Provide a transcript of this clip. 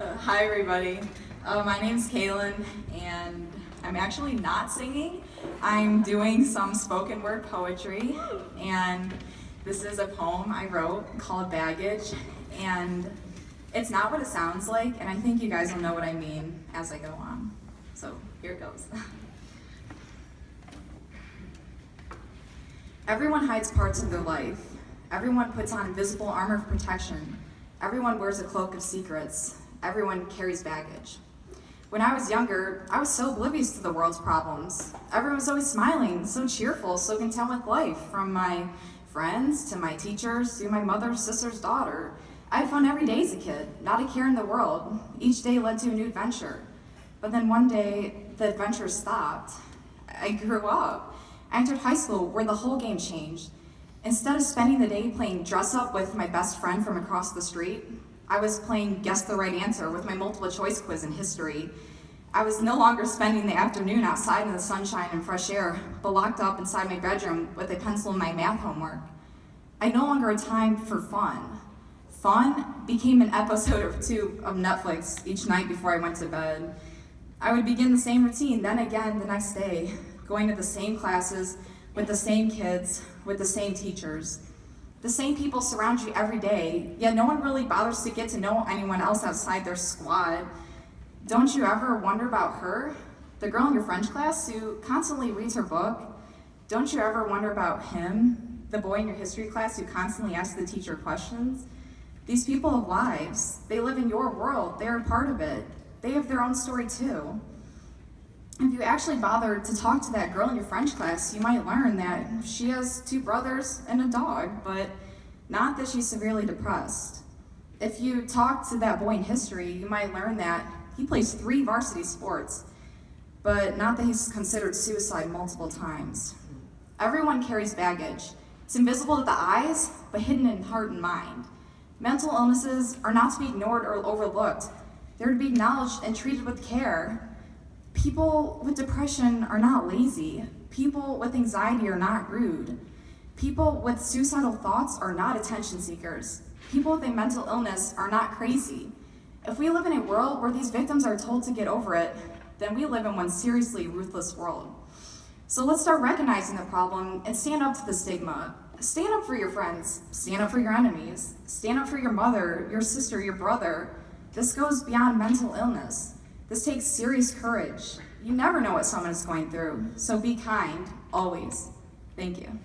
Hi everybody, my name's Kaelyn and I'm actually not singing. I'm doing some spoken word poetry and this is a poem I wrote called Baggage, and it's not what it sounds like, and I think you guys will know what I mean as I go on. So here it goes. Everyone hides parts of their life. Everyone puts on invisible armor of protection. Everyone wears a cloak of secrets. Everyone carries baggage. When I was younger, I was so oblivious to the world's problems. Everyone was always smiling, so cheerful, so content with life, from my friends to my teachers to my mother's sister's daughter. I had fun every day as a kid, not a care in the world. Each day led to a new adventure. But then one day, the adventure stopped. I grew up. I entered high school where the whole game changed. Instead of spending the day playing dress up with my best friend from across the street, I was playing guess the right answer with my multiple choice quiz in history. I was no longer spending the afternoon outside in the sunshine and fresh air, but locked up inside my bedroom with a pencil and my math homework. I no longer had time for fun. Fun became an episode or two of Netflix each night before I went to bed. I would begin the same routine, then again the next day, going to the same classes, with the same kids, with the same teachers. The same people surround you every day, yet no one really bothers to get to know anyone else outside their squad. Don't you ever wonder about her? The girl in your French class who constantly reads her book? Don't you ever wonder about him? The boy in your history class who constantly asks the teacher questions? These people have lives. They live in your world. They are a part of it. They have their own story too. If you actually bother to talk to that girl in your French class, you might learn that she has 2 brothers and a dog, but not that she's severely depressed. If you talk to that boy in history, you might learn that he plays 3 varsity sports, but not that he's considered suicide multiple times. Everyone carries baggage. It's invisible to the eyes, but hidden in heart and mind. Mental illnesses are not to be ignored or overlooked. They're to be acknowledged and treated with care. People with depression are not lazy. People with anxiety are not rude. People with suicidal thoughts are not attention seekers. People with a mental illness are not crazy. If we live in a world where these victims are told to get over it, then we live in one seriously ruthless world. So let's start recognizing the problem and stand up to the stigma. Stand up for your friends. Stand up for your enemies. Stand up for your mother, your sister, your brother. This goes beyond mental illness. This takes serious courage. You never know what someone is going through, so be kind, always. Thank you.